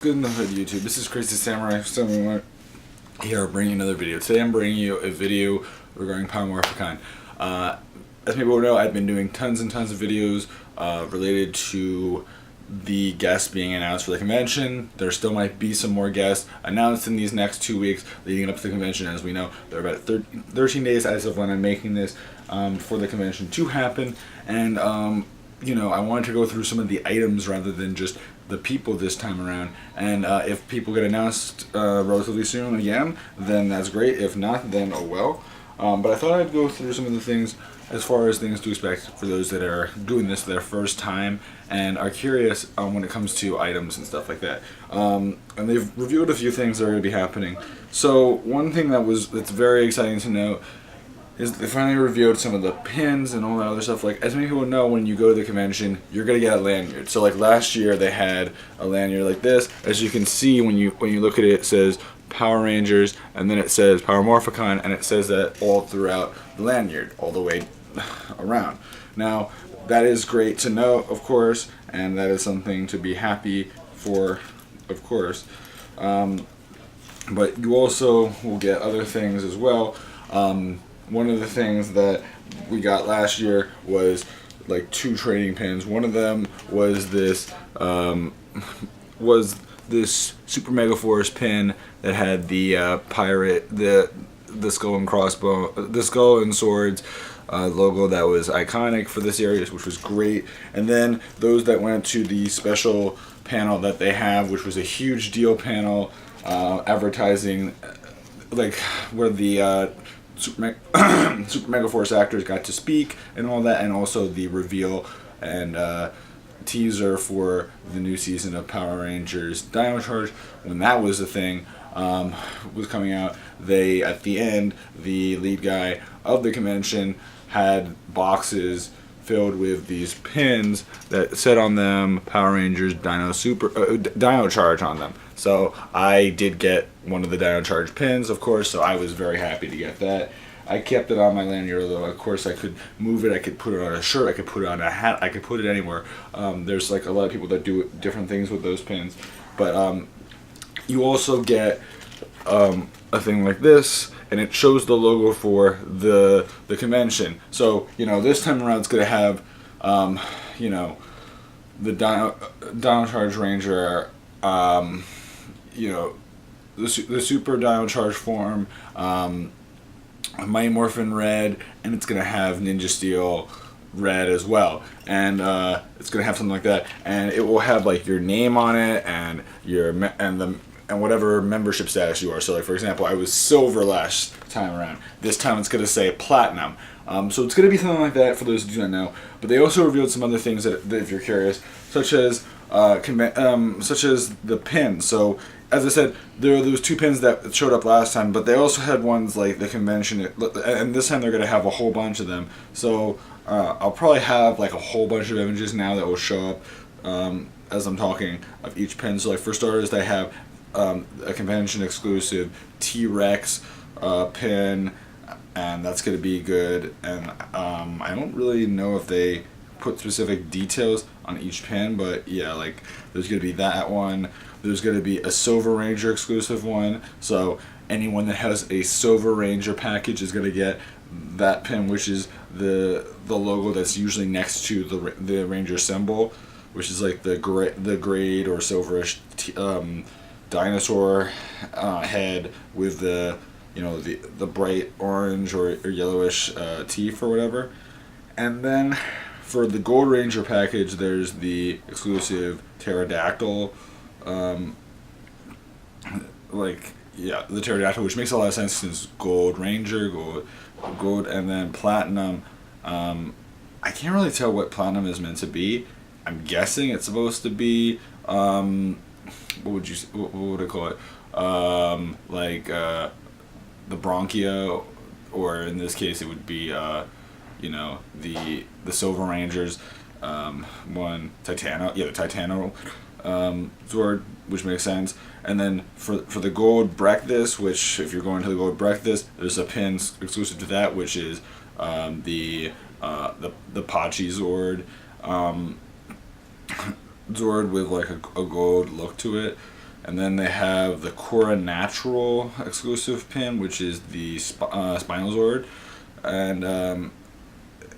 good in the hood, YouTube? This is Crazy Samurai 71 here bringing another video. Today I'm bringing you a video regarding Power Morphicon. As people know, I've been doing tons and tons of videos related to the guests being announced for the convention. There still might be some more guests announced in these next 2 weeks leading up to the convention. As we know, there are about 13 days as of when I'm making this for the convention to happen. And you know, I wanted to go through some of the items rather than just the people this time around. And if people get announced relatively soon again, then that's great. If not, then oh well. But I thought I'd go through some of the things as far as things to expect for those that are doing this their first time and are curious when it comes to items and stuff like that. And they've revealed a few things that are going to be happening. So one thing that's very exciting to note is they finally revealed some of the pins and all that other stuff. Like, as many people know, when you go to the convention, you're gonna get a lanyard. So like last year they had a lanyard like this. As you can see, when you look at it, it says Power Rangers, and then it says Power Morphicon, and it says that all throughout the lanyard, all the way around. Now, that is great to know, of course, and that is something to be happy for, of course. But you also will get other things as well. One of the things that we got last year was like 2 trading pins. One of them was this Super Mega Force pin that had the pirate, the skull and crossbow, the skull and swords logo that was iconic for this series, which was great. And then those that went to the special panel that they have, which was a huge deal panel advertising, like where the Super Mega Force actors got to speak and all that, and also the reveal and teaser for the new season of Power Rangers Dino Charge. When that was the thing was coming out, they, at the end, the lead guy of the convention had boxes filled with these pins that said on them Power Rangers Dino Charge on them. So I did get one of the Dino Charge pins, of course, so I was very happy to get that. I kept it on my lanyard, although of course I could move it, I could put it on a shirt, I could put it on a hat, I could put it anywhere. There's like a lot of people that do different things with those pins. But you also get a thing like this, and it shows the logo for the convention. So, you know, this time around it's going to have, you know, the Dino Charge Ranger, you know, the Super Dino Charge form, Mighty Morphin red, and it's going to have Ninja Steel red as well. And it's going to have something like that. And it will have like your name on it and and whatever membership status you are. So like, for example, I was silver last time around. This time it's going to say platinum. So it's going to be something like that for those who do not know. But they also revealed some other things that if you're curious, such as the pins. So as I said, there are those 2 pins that showed up last time, but they also had ones like the convention, and this time they're going to have a whole bunch of them. So I'll probably have like a whole bunch of images now that will show up as I'm talking of each pin. So like, for starters, they have a convention exclusive T-Rex pin, and that's going to be good. And I don't really know if they put specific details on each pin, but yeah, like there's going to be that one. There's going to be a Silver Ranger exclusive one, so anyone that has a Silver Ranger package is going to get that pin, which is the logo that's usually next to the Ranger symbol, which is like the grade or silverish dinosaur head with the, you know, the bright orange or yellowish teeth or whatever. And then for the Gold Ranger package, there's the exclusive pterodactyl, like, yeah, the pterodactyl, which makes a lot of sense since Gold Ranger, gold, and then platinum. I can't really tell what platinum is meant to be. I'm guessing it's supposed to be what would I call it? Like the Bronchia, or in this case it would be you know, the Silver Rangers one, Titano, yeah, the Titano Zord, which makes sense. And then for the Gold Breakfast, which if you're going to the Gold Breakfast, there's a pin exclusive to that, which is the Pachi Zord, Zord with like a gold look to it. And then they have the Cora Natural exclusive pin, which is the Spinal Zord. And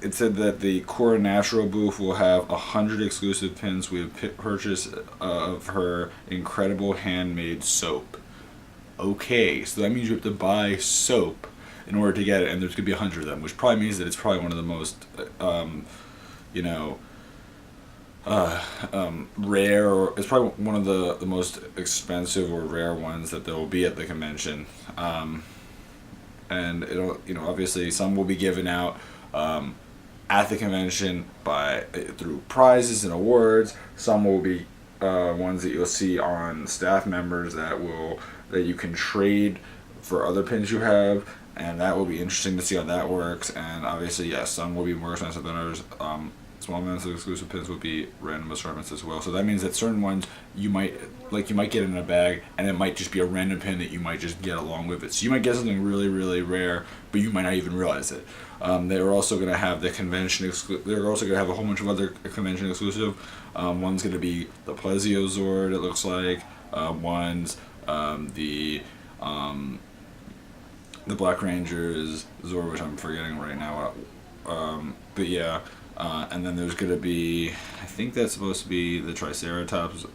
it said that the Cora Natural booth will have 100 exclusive pins with purchase of her incredible handmade soap. Okay, so that means you have to buy soap in order to get it, and there's going to be 100 of them, which probably means that it's probably one of the most, you know, rare, or it's probably one of the most expensive or rare ones that there will be at the convention. And it'll, you know, obviously some will be given out at the convention through prizes and awards. Some will be ones that you'll see on staff members that you can trade for other pins you have, and that will be interesting to see how that works. And obviously, yes, some will be more expensive than others. Small amounts of exclusive pins will be random assortments as well. So that means that certain ones you might get in a bag, and it might just be a random pin that you might just get along with it. So you might get something really, really rare, but you might not even realize it. They're also going to have the convention. They're also going to have a whole bunch of other convention exclusive. One's going to be the Plesio Zord. It looks like one's the Black Ranger's Zord, which I'm forgetting right now. But yeah. And then there's going to be, I think that's supposed to be the Triceratops.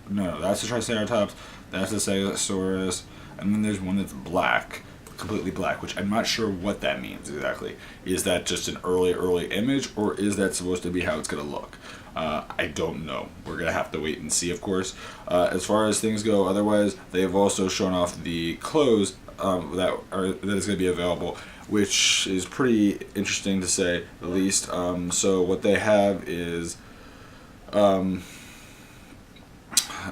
No, that's the Triceratops. That's the Stegosaurus. And then there's one that's black, completely black, which I'm not sure what that means exactly. Is that just an early image, or is that supposed to be how it's going to look? I don't know. We're going to have to wait and see, of course. As far as things go, otherwise, they've also shown off the clothes that is going to be available, which is pretty interesting to say the least. So what they have is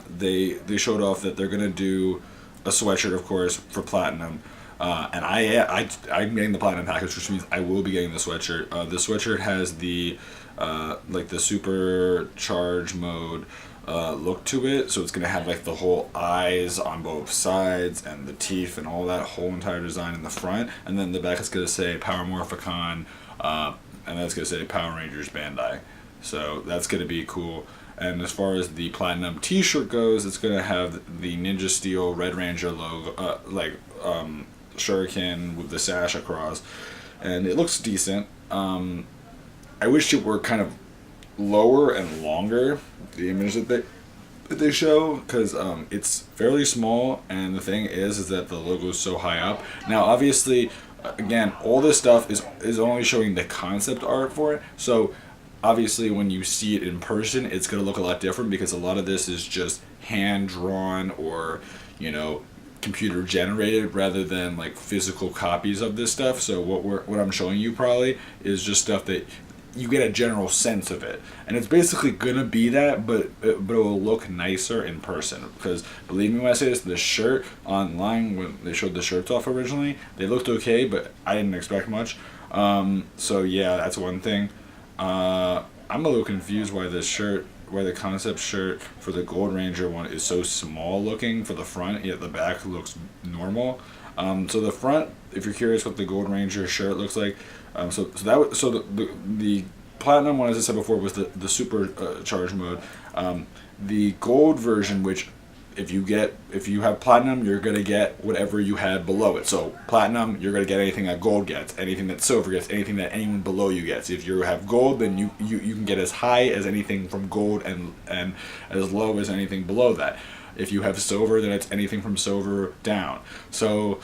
they showed off that they're gonna do a sweatshirt, of course, for platinum. And I'm getting the platinum package, which means I will be getting the sweatshirt. The sweatshirt has the like the supercharge mode look to it, so it's gonna have like the whole eyes on both sides and the teeth and all that whole entire design in the front, and then the back is gonna say Power Morphicon, and that's gonna say Power Rangers Bandai. So that's gonna be cool. And as far as the platinum T-shirt goes, it's gonna have the Ninja Steel Red Ranger logo, shuriken with the sash across, and it looks decent. I wish it were kind of lower and longer, the image that they show, because it's fairly small, and the thing is that the logo is so high up. Now obviously, again, all this stuff is only showing the concept art for it, so obviously when you see it in person, it's going to look a lot different, because a lot of this is just hand drawn or, you know, computer generated rather than like physical copies of this stuff. So what I'm showing you probably is just stuff that you get a general sense of it, and it's basically gonna be that, but it will look nicer in person. Because believe me when I say this, the shirt online, when they showed the shirts off originally, they looked okay, but I didn't expect much. So yeah, that's one thing. I'm a little confused why the concept shirt for the Gold Ranger one is so small looking for the front, yet the back looks normal. So the front, if you're curious what the Gold Ranger shirt looks like, the platinum one, as I said before, was the super charge mode. The gold version, which if you have platinum, you're gonna get whatever you had below it. So platinum, you're gonna get anything that gold gets, anything that silver gets, anything that anyone below you gets. If you have gold, then you can get as high as anything from gold and as low as anything below that. If you have silver, then it's anything from silver down. So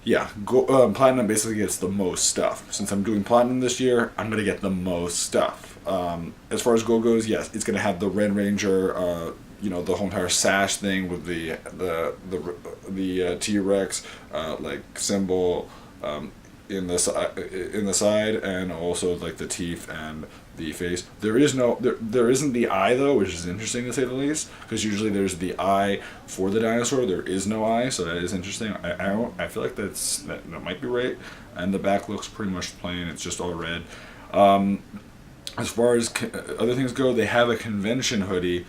yeah, platinum basically gets the most stuff. Since I'm doing platinum this year, I'm gonna get the most stuff. As far as gold goes, yes, it's gonna have the Red Ranger, the whole entire sash thing with the T-Rex like symbol in the side, and also like the teeth and the face. There isn't the eye though, which is interesting to say the least, because usually there's the eye for the dinosaur. There is no eye, so that is interesting. I feel like that might be right. And the back looks pretty much plain. It's just all red. As far as other things go, they have a convention hoodie,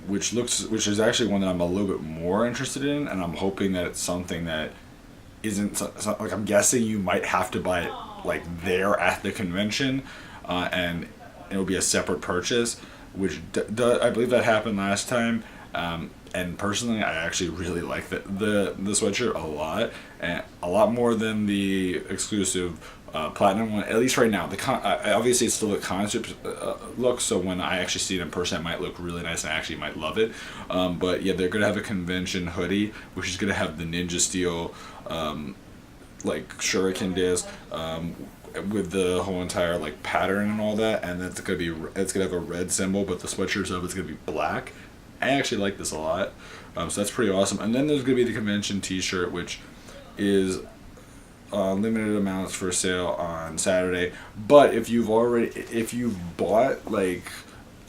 which is actually one that I'm a little bit more interested in, and I'm hoping that it's something that isn't like, I'm guessing you might have to buy it like there at the convention, and it'll be a separate purchase, which I believe that happened last time. and personally, I actually really like the sweatshirt a lot, and a lot more than the exclusive platinum one. At least right now, obviously it's still the concept look. So when I actually see it in person, it might look really nice, and I actually might love it. But yeah, they're gonna have a convention hoodie, which is gonna have the Ninja Steel like shuriken disc. With the whole entire like pattern and all that, and it's gonna have a red symbol, but the sweatshirt itself is gonna be black. I actually like this a lot, so that's pretty awesome. And then there's gonna be the convention T-shirt, which is limited amounts for sale on Saturday. But if you've bought like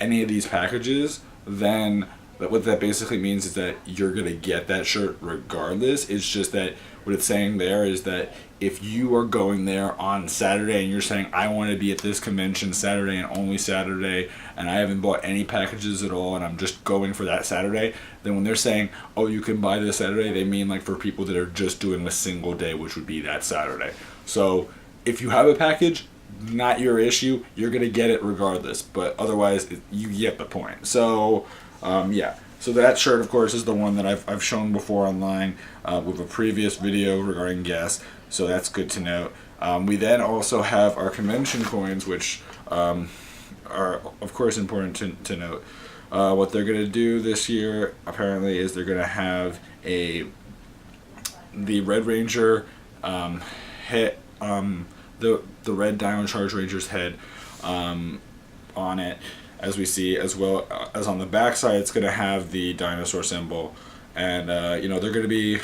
any of these packages, then what that basically means is that you're gonna get that shirt regardless. It's just that what it's saying there is that if you are going there on Saturday and you're saying, I want to be at this convention Saturday and only Saturday, and I haven't bought any packages at all, and I'm just going for that Saturday, then when they're saying, oh, you can buy this Saturday, they mean like for people that are just doing a single day, which would be that Saturday. So if you have a package, not your issue, you're going to get it regardless, but otherwise you get the point. So yeah, so that shirt, of course, is the one that I've shown before online with a previous video regarding guests, so that's good to note. We then also have our convention coins, which are, of course, important to note. What they're going to do this year, apparently, is they're going to have the Red Ranger head, the Red Diamond Charge Ranger's head on it, as we see, as well as on the back side it's going to have the dinosaur symbol, and you know, they're going to be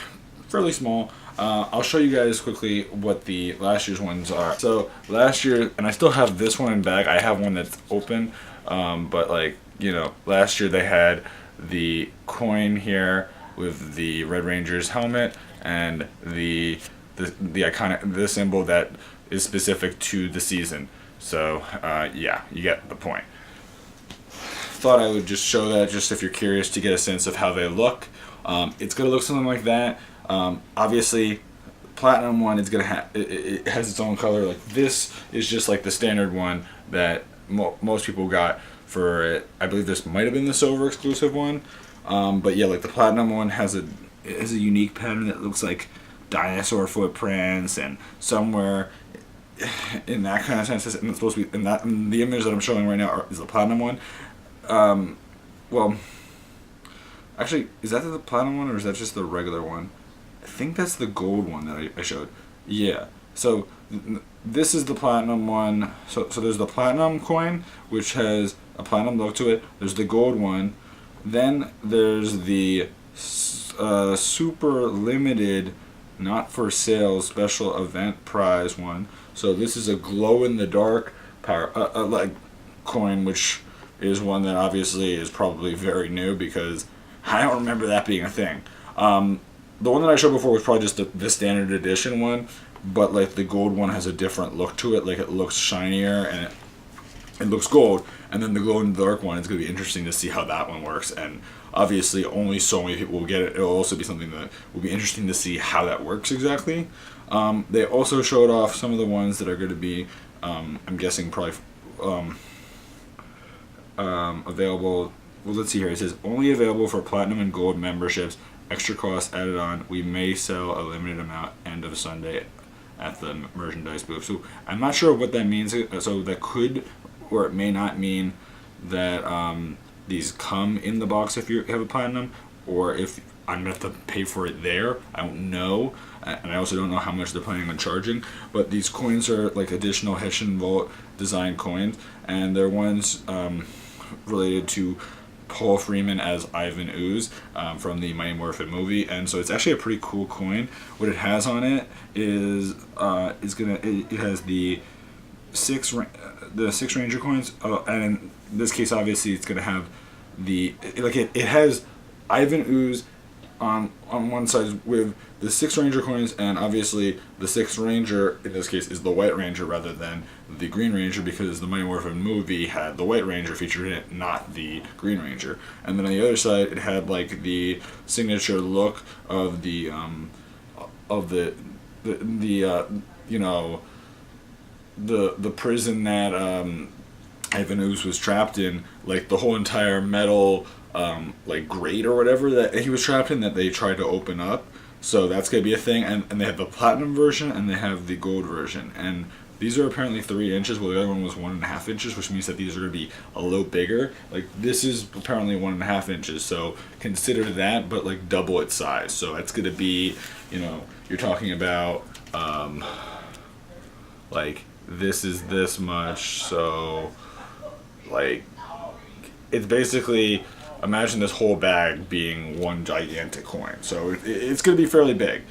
fairly small. I'll show you guys quickly what the last year's ones are. So last year, and I still have this one in back, I have one that's open, but like, you know, last year they had the coin here with the Red Ranger's helmet and the iconic, the symbol that is specific to the season. So yeah, you get the point. Thought I would just show that, just if you're curious to get a sense of how they look. It's gonna look something like that. Obviously, platinum one is gonna have it has its own color. Like this is just like the standard one that most people got for it. I believe this might have been the silver exclusive one. But yeah, like the platinum one has a unique pattern that looks like dinosaur footprints, and somewhere in that kind of sense, and it's supposed to be in the image that I'm showing right now is the platinum one. Well, actually, is that the platinum one or is that just the regular one? I think that's the gold one that I showed. Yeah. So this is the platinum one. So there's the platinum coin, which has a platinum look to it. There's the gold one. Then there's the super limited, not for sale, special event prize one. So this is a glow in the dark power like coin, which is one that obviously is probably very new because I don't remember that being a thing. The one that I showed before was probably just the standard edition one, but like the gold one has a different look to it. Like it looks shinier and it looks gold. And then the glow in the dark one, it's going to be interesting to see how that one works. And obviously only so many people will get it. It'll also be something that will be interesting to see how that works exactly. They also showed off some of the ones that are going to be, I'm guessing probably available. Well, let's see here. It says only available for platinum and gold memberships. Extra cost added on. We may sell a limited amount end of Sunday at the merchandise booth. So I'm not sure what that means. So that could, or it may not mean that these come in the box if you have a platinum, or if I'm gonna have to pay for it there. I don't know, and I also don't know how much they're planning on charging. But these coins are like additional Henshin Vault design coins, and they're ones related to Paul Freeman as Ivan Ooze from the Mighty Morphin movie, and so it's actually a pretty cool coin. What it has on it is it has the six Ranger coins, and in this case, obviously, it's gonna have it has Ivan Ooze on one side with the 6 Ranger coins, and obviously the 6th Ranger in this case is the White Ranger rather than the Green Ranger, because the Mighty Morphin movie had the White Ranger featured in it, not the Green Ranger. And then on the other side, it had like the signature look of the you know, the prison that Ivan Ooze was trapped in, like the whole entire metal like grate or whatever that he was trapped in that they tried to open up. So that's gonna be a thing, and they have the platinum version and they have the gold version, and these are apparently 3 inches. Well, the other one was 1.5 inches, which means that these are gonna be a little bigger. Like this is apparently 1.5 inches, so consider that, but like double its size. So that's gonna be, you know, you're talking about like this is this much, so like it's basically, imagine this whole bag being one gigantic coin. So it's going to be fairly big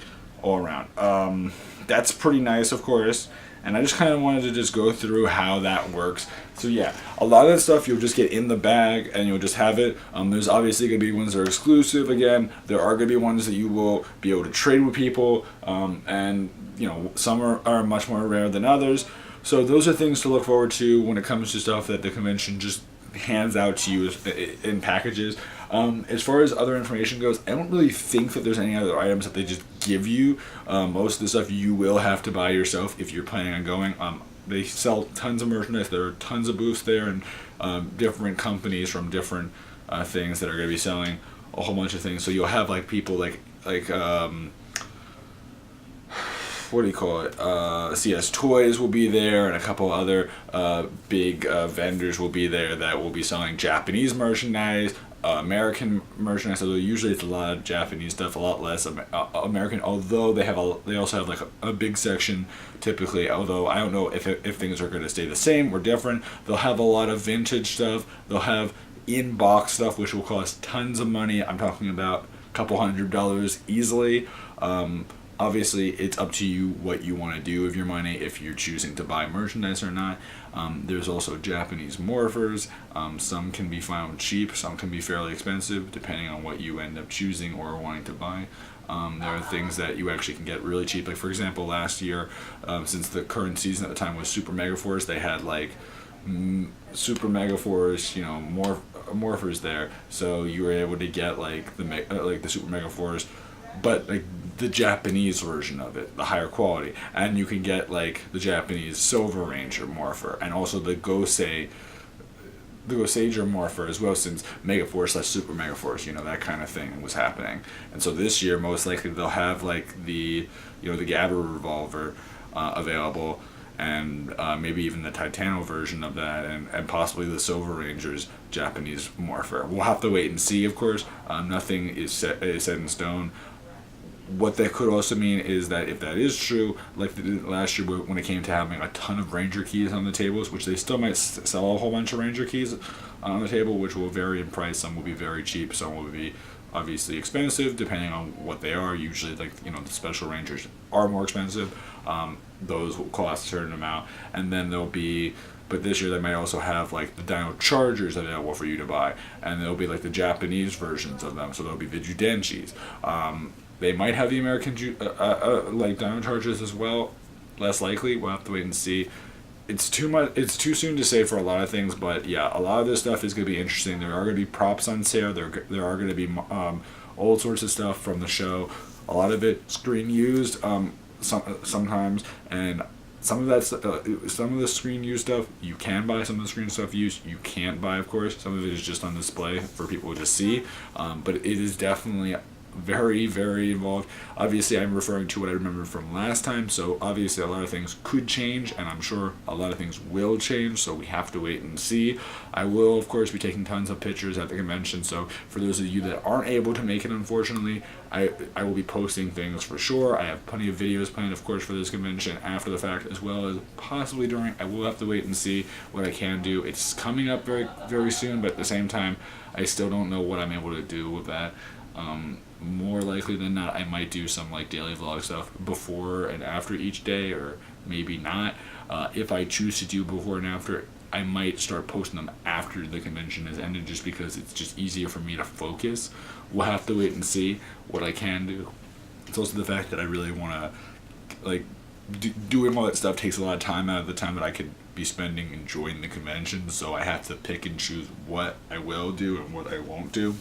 all around. That's pretty nice, of course. And I just kind of wanted to just go through how that works. So yeah, a lot of the stuff you'll just get in the bag and you'll just have it. There's obviously going to be ones that are exclusive. Again, there are going to be ones that you will be able to trade with people. And you know, some are much more rare than others. So those are things to look forward to when it comes to stuff that the convention just hands out to you in packages. As far as other information goes, I don't really think that there's any other items that they just give you. Most of the stuff you will have to buy yourself if you're planning on going. They sell tons of merchandise. There are tons of booths there, and different companies from different things that are going to be selling a whole bunch of things. So you'll have like people like what do you call it? CS Toys will be there, and a couple other big vendors will be there that will be selling Japanese merchandise, American merchandise. Although usually it's a lot of Japanese stuff, a lot less American. Although they also have like a big section typically. Although I don't know if things are going to stay the same or different. They'll have a lot of vintage stuff. They'll have in-box stuff, which will cost tons of money. I'm talking about a couple $100 easily. Obviously, it's up to you what you want to do with your money, if you're choosing to buy merchandise or not. There's also Japanese morphers. Some can be found cheap, some can be fairly expensive, depending on what you end up choosing or wanting to buy. There are things that you actually can get really cheap. Like, for example, last year, since the current season at the time was Super Mega Force, they had like Super Mega Force, you know, morphers there. So you were able to get like the Super Mega Force, but like the Japanese version of it, the higher quality, and you can get like the Japanese Silver Ranger morpher, and also the Gosager morpher as well, since Mega Force / Super Mega Force, you know, that kind of thing was happening. And so this year, most likely they'll have like the Gabber revolver available, and maybe even the Titano version of that, and possibly the Silver Ranger's Japanese morpher. We'll have to wait and see, of course. Nothing is set in stone. What that could also mean is that if that is true, like they did last year when it came to having a ton of Ranger keys on the tables, which they still might sell a whole bunch of Ranger keys on the table, which will vary in price. Some will be very cheap, some will be obviously expensive, depending on what they are. Usually, like, you know, the Special Rangers are more expensive. Those will cost a certain amount, and then there'll be. But this year they might also have like the Dino Chargers available for you to buy, and there'll be like the Japanese versions of them. So there'll be the Judenshis. They might have the American like Dino Chargers as well. Less likely. We'll have to wait and see. It's too much. It's too soon to say for a lot of things, but yeah, a lot of this stuff is going to be interesting. There are going to be props on sale. There are going to be all sorts of stuff from the show. A lot of it screen used sometimes, and some of the screen used stuff you can buy. Some of the screen stuff used you can't buy, of course. Some of it is just on display for people to see, but it is definitely very, very involved. Obviously, I'm referring to what I remember from last time, so obviously a lot of things could change, and I'm sure a lot of things will change, so we have to wait and see. I will, of course, be taking tons of pictures at the convention, so for those of you that aren't able to make it, unfortunately, I will be posting things for sure. I have plenty of videos planned, of course, for this convention after the fact, as well as possibly during. I will have to wait and see what I can do. It's coming up very, very soon, but at the same time, I still don't know what I'm able to do with that. More likely than not, I might do some like daily vlog stuff before and after each day, or maybe not. If I choose to do before and after, I might start posting them after the convention has ended, just because it's just easier for me to focus. We'll have to wait and see what I can do. It's also the fact that I really want to, like, doing all that stuff takes a lot of time out of the time that I could be spending enjoying the convention, so I have to pick and choose what I will do and what I won't do.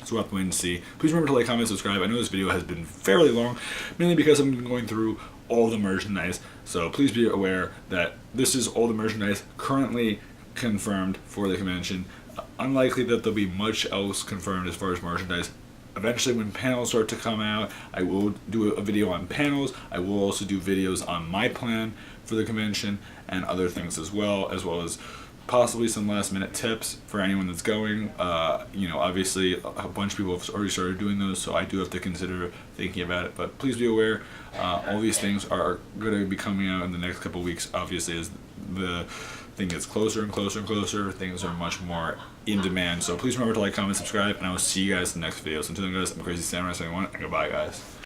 So we'll have to wait and see. Please remember to like, comment, subscribe. I know this video has been fairly long, mainly because I've been going through all the merchandise. So please be aware that this is all the merchandise currently confirmed for the convention. unlikely that there'll be much else confirmed as far as merchandise. Eventually, when panels start to come out, I will do a video on panels. I will also do videos on my plan for the convention and other things as well as possibly some last minute tips for anyone that's going. Obviously a bunch of people have already started doing those, so I do have to consider thinking about it. But please be aware, all these things are going to be coming out in the next couple of weeks. Obviously, as the thing gets closer and closer and closer, things are much more in demand. So please remember to like, comment, subscribe, and I will see you guys in the next video. So until then, guys, I'm Crazy Samurai 71, and goodbye, guys.